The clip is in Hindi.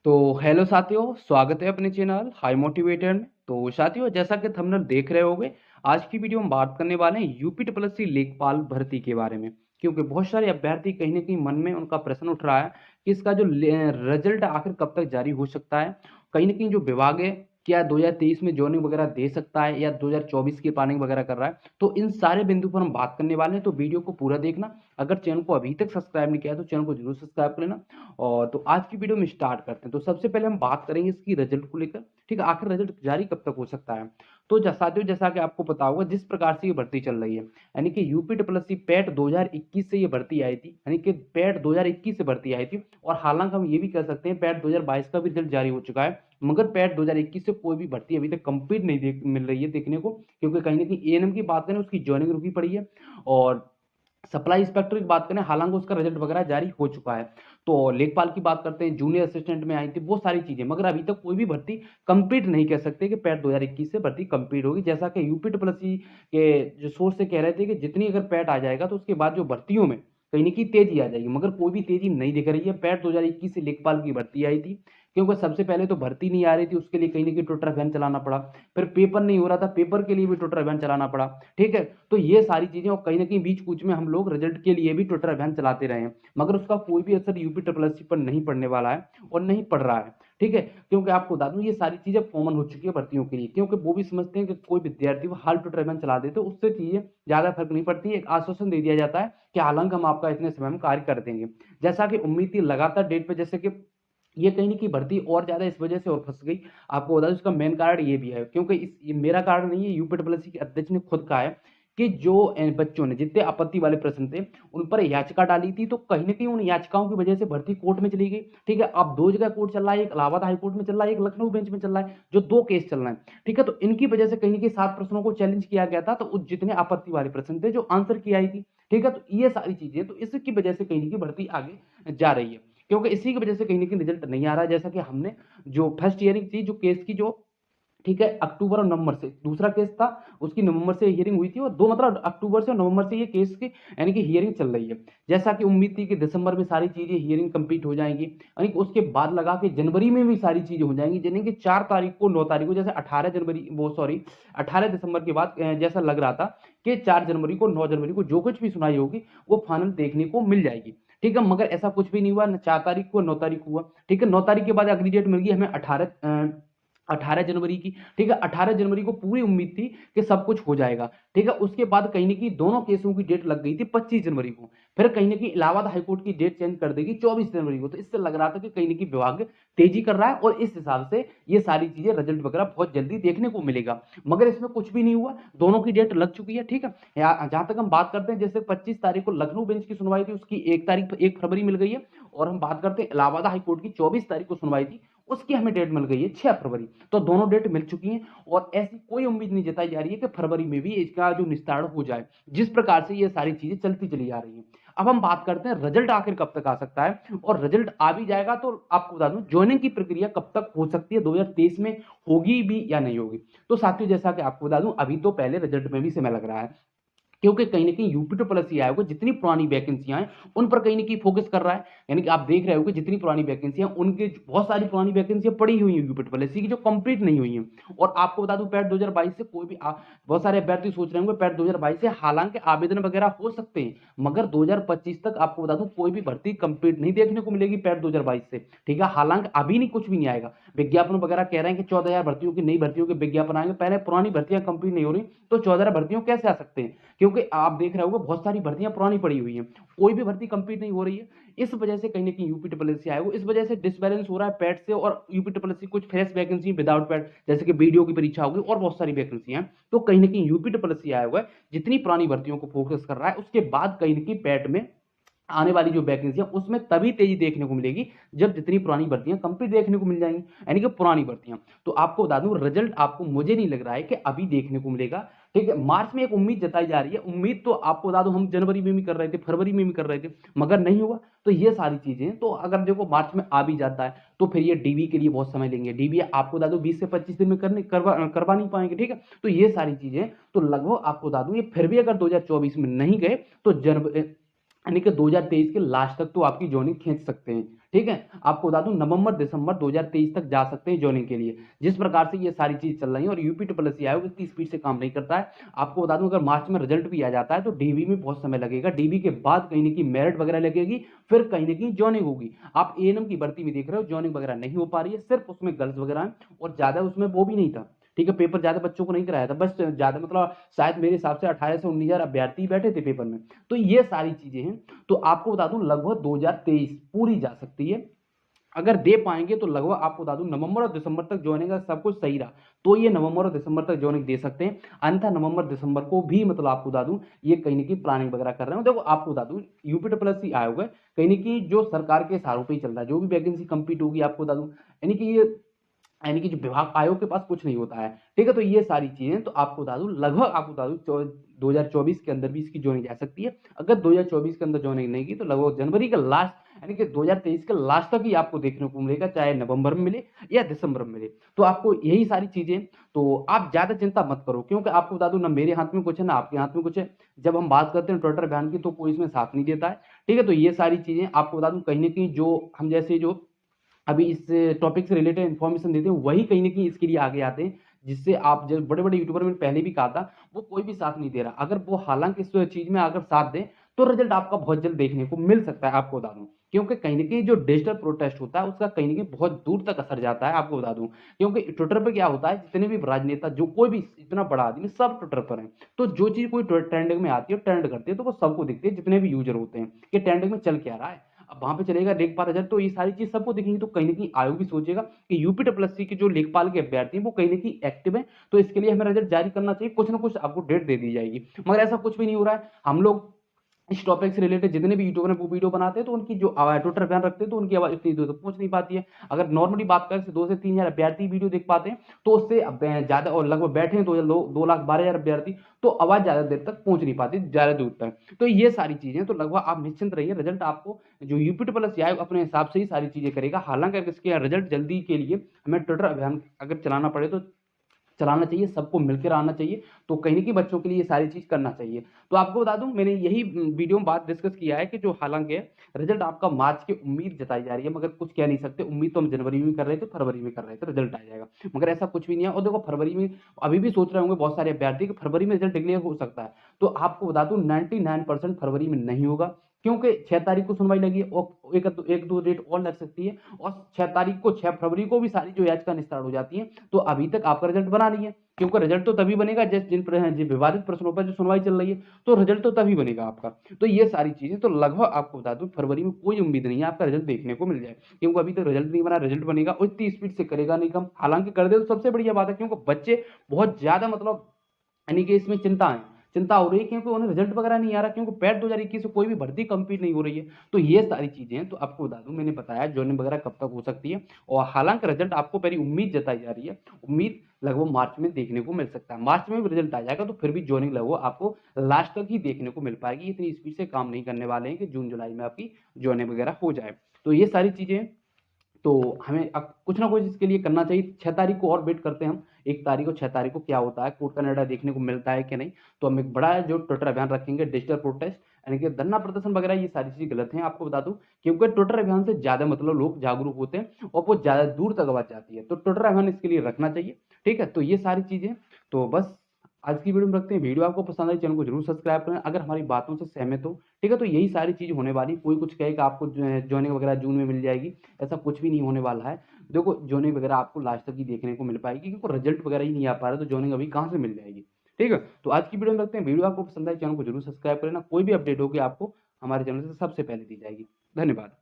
तो हेलो साथियों, स्वागत है अपने चैनल हाई मोटिवेटर में। तो साथियों, जैसा कि थंबनेल देख रहे होंगे, आज की वीडियो में बात करने वाले हैं यूपी ट्रिपल सी लेखपाल भर्ती के बारे में। क्योंकि बहुत सारे अभ्यर्थी कहीं ना कहीं मन में उनका प्रश्न उठ रहा है कि इसका जो रिजल्ट आखिर कब तक जारी हो सकता है। कहीं ना कहीं जो विभाग है, क्या 2023 में जॉइनिंग वगैरह दे सकता है या 2024 की प्लानिंग वगैरह कर रहा है। तो इन सारे बिंदु पर हम बात करने वाले हैं, तो वीडियो को पूरा देखना। अगर चैनल को अभी तक सब्सक्राइब नहीं किया है तो चैनल को जरूर सब्सक्राइब कर लेना। और तो आज की वीडियो में स्टार्ट करते हैं। तो सबसे पहले हम बात करेंगे इसकी रिजल्ट को लेकर। ठीक है, आखिर रिजल्ट जारी कब तक हो सकता है। तो साथियों, जैसा कि आपको पता होगा, जिस प्रकार से ये भर्ती चल रही है, यानी कि UP triple S C PET 2021 से ये भर्ती आई थी, यानी कि पैट 2021 से भर्ती आई थी। और हालांकि हम ये भी कह सकते हैं पैट 2022 का भी रिजल्ट जारी हो चुका है, मगर पैट 2021 से कोई भी भर्ती अभी तक कंप्लीट नहीं मिल रही है देखने को। क्योंकि कहीं ना कहीं एएनएम की बात करें, उसकी ज्वाइनिंग रुकी पड़ी है। और सप्लाई इंस्पेक्टर की बात करें, हालांकि उसका रिजल्ट वगैरह जारी हो चुका है। तो लेखपाल की बात करते हैं, जूनियर असिस्टेंट में आई थी, वो सारी चीजें, मगर अभी तक कोई भी भर्ती कंप्लीट नहीं कह सकते कि पैट 2021 से भर्ती कंप्लीट होगी। जैसा कि यूपी ट्रिपल एस सी के जो सोर्स से कह रहे थे कि जितनी अगर पैट आ जाएगा तो उसके बाद जो भर्तियों में कहीं ना कहीं तेजी आ जाएगी, मगर कोई भी तेजी नहीं दिख रही है। पैट 2021 से लेखपाल की भर्ती आई थी, क्योंकि सबसे पहले तो भर्ती नहीं आ रही थी, उसके लिए कहीं ना कहीं ट्विटर अभियान चलाना पड़ा। फिर पेपर नहीं हो रहा था, पेपर के लिए भी ट्विटर अभियान चलाना पड़ा। ठीक है, तो ये सारी चीजें, और कहीं ना कहीं बीच कूच में हम लोग रिजल्ट के लिए भी ट्विटर अभियान चलाते रहे हैं, मगर उसका कोई भी असर यूपी ट्रिपल एस सी पर नहीं पड़ने वाला है और नहीं पड़ रहा है। ठीक है, क्योंकि आपको बता दूं, ये सारी चीजें कॉमन हो चुकी है भर्तियों के लिए, क्योंकि वो भी समझते हैं कि कोई विद्यार्थी वो हाल ट्विटर अभियान चला देते, तो उससे चीजें ज्यादा फर्क नहीं पड़ती है। एक आश्वासन दे दिया जाता है कि हालांकि हम आपका इतने समय में कार्य कर देंगे। जैसा कि उम्मीद थी, लगातार डेट पे, जैसे कि ये कहीं की भर्ती और ज्यादा इस वजह से और फंस गई। आपको बता दूं, इसका मेन कारण ये भी है, क्योंकि ये मेरा कारण नहीं है, यूपी ट्रिपल एस सी के अध्यक्ष ने खुद कहा है कि जो बच्चों ने जितने आपत्ति वाले प्रश्न थे उन पर याचिका डाली थी, तो कहीं ना कहीं उन याचिकाओं की वजह से भर्ती कोर्ट में चली गई। ठीक है, अब दो जगह कोर्ट चल रहा है, एक इलाहाबाद हाई कोर्ट में चल रहा है, एक लखनऊ बेंच में चल रहा है, जो दो केस चल रहे हैं। ठीक है, तो इनकी वजह से कहीं ना कहीं 7 प्रश्नों को चैलेंज किया गया था, तो उस जितने आपत्ति वाले प्रश्न थे जो आंसर की आई थी। ठीक है, तो ये सारी चीजें, तो इसकी वजह से कहीं ना कहीं भर्ती आगे जा रही है, क्योंकि इसी की वजह से कहीं ना कहीं रिजल्ट नहीं आ रहा है। जैसा कि हमने जो फर्स्ट हियरिंग थी, जो केस की, जो ठीक है, अक्टूबर और नवंबर से दूसरा केस था, उसकी नवंबर से हियरिंग हुई थी, और दो मतलब अक्टूबर से और नवंबर से ये केस की यानी कि हियरिंग चल रही है। जैसा कि उम्मीद थी कि दिसंबर में सारी चीजें हियरिंग कंप्लीट हो जाएंगी, यानी कि उसके बाद लगा के जनवरी में भी सारी चीजें हो जाएंगी, यानी कि 4 तारीख को 9 तारीख को, जैसे 18 जनवरी, वो सॉरी 18 दिसंबर के बाद जैसा लग रहा था कि 4 जनवरी को 9 जनवरी को जो कुछ भी सुनाई होगी वो फाइनल देखने को मिल जाएगी। ठीक है, मगर ऐसा कुछ भी नहीं हुआ, न 4 तारीख को 9 तारीख हुआ। ठीक है, 9 तारीख के बाद अगली डेट मिल गई हमें 18 जनवरी की। ठीक है, 18 जनवरी को पूरी उम्मीद थी कि सब कुछ हो जाएगा। ठीक है, उसके बाद कहीं ना कहीं दोनों केसों की डेट लग गई थी 25 जनवरी को। फिर कहीं ना कहीं इलाहाबाद हाईकोर्ट की डेट चेंज कर देगी 24 जनवरी को। तो इससे लग रहा था कि कहीं ना कहीं विभाग तेजी कर रहा है, और इस हिसाब से ये सारी चीजें रिजल्ट वगैरह बहुत जल्दी देखने को मिलेगा। मगर इसमें कुछ भी नहीं हुआ, दोनों की डेट लग चुकी है। ठीक है, जहां तक हम बात करते हैं, जैसे 25 तारीख को लखनऊ बेंच की सुनवाई थी, उसकी 1 फरवरी मिल गई है। और हम बात करते हैं इलाहाबाद हाईकोर्ट की, 24 तारीख को सुनवाई थी, उसकी हमें डेट मिल गई है 6 फरवरी। तो दोनों डेट मिल चुकी हैं, और ऐसी कोई उम्मीद नहीं जताई जा रही है कि फरवरी में भी इसका जो निस्तारण हो जाए, जिस प्रकार से ये सारी चीजें चलती चली जा रही हैं। अब हम बात करते हैं रिजल्ट आखिर कब तक आ सकता है, और रिजल्ट आ भी जाएगा तो आपको बता दूं ज्वाइनिंग की प्रक्रिया कब तक हो सकती है, 2023 में होगी भी या नहीं होगी। तो साथियों, जैसा कि आपको बता दूं, अभी तो पहले रिजल्ट में भी समय लग रहा है, क्योंकि कहीं ना कहीं यूपी ट्रिपल एस आयोग जितनी पुरानी वैकेंसियां हैं उन पर कहीं ना कहीं फोकस कर रहा है। यानी कि आप देख रहे हो कि जितनी पुरानी वैकेंसियां, उनके बहुत सारी पुरानी वैकेंसियां पड़ी हुई हैं यूपी ट्रिपल एस की, जो कंप्लीट नहीं हुई हैं। और आपको बता दूं, पैट 2022 से कोई भी बहुत सारे अभ्यर्थी सोच रहे होंगे पैट 2022 से हालांकि आवेदन वगैरह हो सकते हैं, मगर 2025 तक आपको बता दूं कोई भी भर्ती कंप्लीट नहीं देखने को मिलेगी पैट 2022 से। ठीक है, हालांकि अभी नहीं, कुछ भी नहीं आएगा। विज्ञापन वगैरह कह रहे हैं कि 14,000 भर्तियों की, नई भर्तियों के विज्ञापन आएंगे, पहले पुरानी भर्तियां कंप्लीट नहीं हो रही, तो 14,000 भर्तियों कैसे आ सकते हैं। क्योंकि आप देख रहे होंगे बहुत सारी भर्तियां पुरानी पड़ी हुई हैं, कोई भी भर्ती कंप्लीट नहीं हो रही है। इस वजह से कहीं ना कहीं यूपी ट्रिपल एस आएगा, इस वजह से डिसबैलेंस हो रहा है पैट से और यूपी ट्रिपल एस कुछ फ्रेश वैकेंसी विदाउट पैट, जैसे कि बीडीओ की परीक्षा होगी और बहुत सारी वैकेंसी हैं। तो कहीं ना कहीं यूपी ट्रिपल एस आएगा जितनी पुरानी भर्तियों को फोकस कर रहा है, उसके बाद कहीं ना कहीं पैट में आने वाली जो वैकेंसी है उसमें तभी तेजी देखने को मिलेगी, जब जितनी पुरानी भर्तियां कंप्लीट देखने को मिल जाएंगी, यानी कि पुरानी भर्तियां। तो आपको बता दूं, रिजल्ट आपको, मुझे नहीं लग रहा है कि अभी देखने को मिलेगा। ठीक है, मार्च में एक उम्मीद जताई जा रही है, उम्मीद तो आपको बता दूं हम जनवरी में भी कर रहे थे, फरवरी में भी कर रहे थे, मगर नहीं हुआ। तो ये सारी चीजें, तो अगर देखो मार्च में आ भी जाता है तो फिर ये डीबी के लिए बहुत समय लेंगे। डीबी आपको बता दूं 20 से 25 दिन में करवा नहीं पाएंगे। ठीक है, तो ये सारी चीजें, तो लगभग आपको बता दूं ये फिर भी अगर 2024 में नहीं गए तो जनवरी यानी कि 2023 के लास्ट तक तो आपकी जॉइनिंग खींच सकते हैं। ठीक है, आपको बता दूं नवंबर दिसंबर 2023 तक जा सकते हैं जॉइनिंग के लिए। जिस प्रकार से ये सारी चीज चल रही है और यूपी ट्रिपल एस आयोग इतनी स्पीड से काम नहीं करता है। आपको बता दूं अगर मार्च में रिजल्ट भी आ जाता है तो डीबी में बहुत समय लगेगा, डीबी के बाद कहीं ना कहीं मेरिट वगैरह लगेगी, फिर कहीं ना कहीं जॉइनिंग होगी। आप एएनएम की भर्ती में देख रहे हो जॉइनिंग वगैरह नहीं हो पा रही है, सिर्फ उसमें गर्ल्स वगैरह हैं और ज्यादा उसमें वो भी नहीं था। ठीक है, पेपर ज्यादा बच्चों को नहीं कराया था, बस ज्यादा मतलब शायद मेरे हिसाब से 18 से 19 हजार अभ्यर्थी बैठे थे पेपर में। तो ये सारी चीजें हैं। तो आपको बता दूं लगभग 2023 पूरी जा सकती है। अगर दे पाएंगे तो लगभग आपको बता दूं नवंबर और दिसंबर तक ज्वाइनिंग का सब कुछ सही रहा तो ये नवंबर और दिसंबर तक ज्वाइनिंग दे सकते हैं। अन्यथा नवंबर दिसंबर को भी मतलब आपको बता दूं ये कहीं ना कहीं प्लानिंग वगैरह कर रहे हैं। देखो आपको बता दूं यूपी ट्रिपल एस आयोग है कहीं ना कहीं जो सरकार के इशारों पे ही चल रहा है, जो भी वैकेंसी कंप्लीट होगी आपको बता दूं यानी कि ये यानी कि जो विभाग आयोग के पास कुछ नहीं होता है। ठीक है, तो ये सारी चीजें तो आपको बता दूं लगभग आपको बता दूं 2024 के अंदर भी इसकी ज्वाइनिंग जा सकती है। अगर 2024 के अंदर ज्वाइनिंग नहीं की तो लगभग जनवरी का लास्ट यानी कि 2023 के लास्ट तक ही आपको देखने को मिलेगा, चाहे नवंबर में मिले या दिसंबर में मिले। तो आपको यही सारी चीजें, तो आप ज्यादा चिंता मत करो क्योंकि आपको बता दूं ना मेरे हाथ में कुछ है ना आपके हाथ में कुछ है। जब हम बात करते हैं ट्विटर अभियान की तो कोई इसमें साथ नहीं देता है। ठीक है, तो ये सारी चीजें आपको बता दूं कहीं ना कहीं जो हम जैसे जो अभी इस टॉपिक से रिलेटेड इन्फॉर्मेशन देते हैं वही कहीं ना कहीं इसके लिए आगे आते हैं। जिससे आप जब बड़े बड़े यूट्यूबर में पहले भी कहा था वो कोई भी साथ नहीं दे रहा, अगर वो हालांकि इस चीज में अगर साथ दें तो रिजल्ट आपका बहुत जल्द देखने को मिल सकता है। आपको बता दूं क्योंकि कहीं ना कहीं जो डिजिटल प्रोटेस्ट होता है उसका कहीं ना कहीं बहुत दूर तक असर जाता है। आपको बता दूं क्योंकि ट्विटर पर क्या होता है जितने भी राजनेता जो कोई भी इतना बड़ा आदमी सब ट्विटर पर है। तो जो चीज कोई ट्रेंडिंग में आती है ट्रेंड करती है तो वो सबको दिखती है जितने भी यूजर होते हैं कि ट्रेंडिंग में चल क्या रहा है। अब वहां पे चलेगा लेखपाल रिजल्ट तो ये सारी चीज सबको दिखेंगी तो कहीं ना कहीं आयोग भी सोचेगा कि यूपी ट्रिपल एस सी के जो लेखपाल के अभ्यर्थी हैं वो कहीं ना कहीं एक्टिव है, तो इसके लिए हमें रिजल्ट जारी करना चाहिए, कुछ ना कुछ आपको डेट दे दी जाएगी। मगर ऐसा कुछ भी नहीं हो रहा है। हम लोग इस टॉपिक से रिलेटेड जितने भी यूट्यूबर वो वीडियो बनाते हैं तो उनकी जो आवाज ट्विटर बयान रखते हैं तो उनकी आवाज इतनी दूर तक पहुंच नहीं पाती है। अगर नॉर्मली बात करें 2 से 3 हजार अभ्यर्थी वीडियो देख पाते हैं तो उससे ज्यादा और लगभग बैठे हैं 2 लाख 12 हजार अभ्यर्थी, तो आवाज ज्यादा देर तक पहुंच नहीं पाती ज्यादा दूर तक। तो ये सारी चीजें तो लगभग आप निश्चिंत रहिए, रिजल्ट आपको जो यूपी ट्रिपल एस आयोग अपने हिसाब से ही सारी चीजें करेगा। हालांकि अगर इसके रिजल्ट जल्दी के लिए हमें ट्विटर अभियान अगर चलाना पड़े तो चलाना चाहिए, सबको मिलकर आना चाहिए। तो कहीं ना कहीं बच्चों के लिए ये सारी चीज करना चाहिए। तो आपको बता दूं मैंने यही वीडियो में बात डिस्कस किया है कि जो हालांकि रिजल्ट आपका मार्च की उम्मीद जताई जा रही है, मगर कुछ कह नहीं सकते। उम्मीद तो हम जनवरी में कर रहे थे, फरवरी में कर रहे थे रिजल्ट आ जाएगा, मगर ऐसा कुछ भी नहीं है। और देखो फरवरी में अभी भी सोच रहे होंगे बहुत सारे अभ्यर्थी कि फरवरी में रिजल्ट डिक्लेयर हो सकता है, तो आपको बता दूं 99% फरवरी में नहीं होगा क्योंकि 6 तारीख को सुनवाई लगी है और एक दो डेट और लग सकती है। और 6 तारीख को 6 फरवरी को भी सारी जो याचिका निस्तारण हो जाती है। तो अभी तक आपका रिजल्ट बना नहीं है क्योंकि रिजल्ट तो तभी बनेगा जिन विवादित प्रश्नों पर जो सुनवाई चल रही है, तो रिजल्ट तो तभी बनेगा आपका। तो ये सारी चीजें तो लगभग आपको बता दूं फरवरी में कोई उम्मीद नहीं है आपका रिजल्ट देखने को मिल जाए क्योंकि अभी तक रिजल्ट नहीं बना। रिजल्ट बनेगा और इतनी स्पीड से करेगा नहीं कम, हालांकि कर दे तो सबसे बढ़िया बात है क्योंकि बच्चे बहुत ज्यादा मतलब यानी कि इसमें चिंता हो रही है क्योंकि उन्हें रिजल्ट वगैरह नहीं आ रहा क्योंकि पैट 2021 से कोई भी भर्ती कंप्लीट नहीं हो रही है। तो ये सारी चीजें हैं। तो आपको बता दूं मैंने बताया ज्वाइनिंग वगैरह कब तक हो सकती है और हालांकि रिजल्ट आपको पहली उम्मीद जताई जा रही है, उम्मीद लगभग मार्च में देखने को मिल सकता है। मार्च में भी रिजल्ट आ जाएगा तो फिर भी ज्वाइनिंग लगभग आपको लास्ट तक ही देखने को मिल पाएगी। इतनी स्पीड से काम नहीं करने वाले हैं कि जून जुलाई में आपकी ज्वाइनिंग वगैरह हो जाए। तो ये सारी चीजें तो हमें अब कुछ ना कुछ इसके लिए करना चाहिए। 6 तारीख को और वेट करते हैं हम, 1 तारीख को 6 तारीख को क्या होता है, कोर्ट का निर्णय देखने को मिलता है कि नहीं। तो हम एक बड़ा जो ट्विटर अभियान रखेंगे डिजिटल प्रोटेस्ट यानी कि धरना प्रदर्शन वगैरह, ये सारी चीजें गलत हैं आपको बता दूं क्योंकि ट्विटर अभियान से ज्यादा मतलब लोग जागरूक होते हैं और वो ज्यादा दूर तक आवाज जाती है। तो ट्विटर अभियान इसके लिए रखना चाहिए। ठीक है, तो ये सारी चीजें तो बस आज की वीडियो में रखते हैं। वीडियो आपको पसंद आई चैनल को जरूर सब्सक्राइब करें अगर हमारी बातों से सहमत हो। ठीक है, तो यही सारी चीज होने वाली। कोई कुछ कहे कि आपको ज्वाइनिंग वगैरह जून में मिल जाएगी, ऐसा कुछ भी नहीं होने वाला है। देखो ज्वाइनिंग वगैरह आपको लास्ट तक ही देखने को मिल पाएगी क्योंकि रिजल्ट वगैरह ही नहीं आ पा रहा, तो ज्वाइनिंग अभी कहाँ से मिल जाएगी। ठीक है, तो आज की वीडियो में रखते हैं। वीडियो आपको पसंद आए चैनल को जरूर सब्सक्राइब करें ना, कोई भी अपडेट होगी आपको हमारे चैनल से सबसे पहले दी जाएगी। धन्यवाद।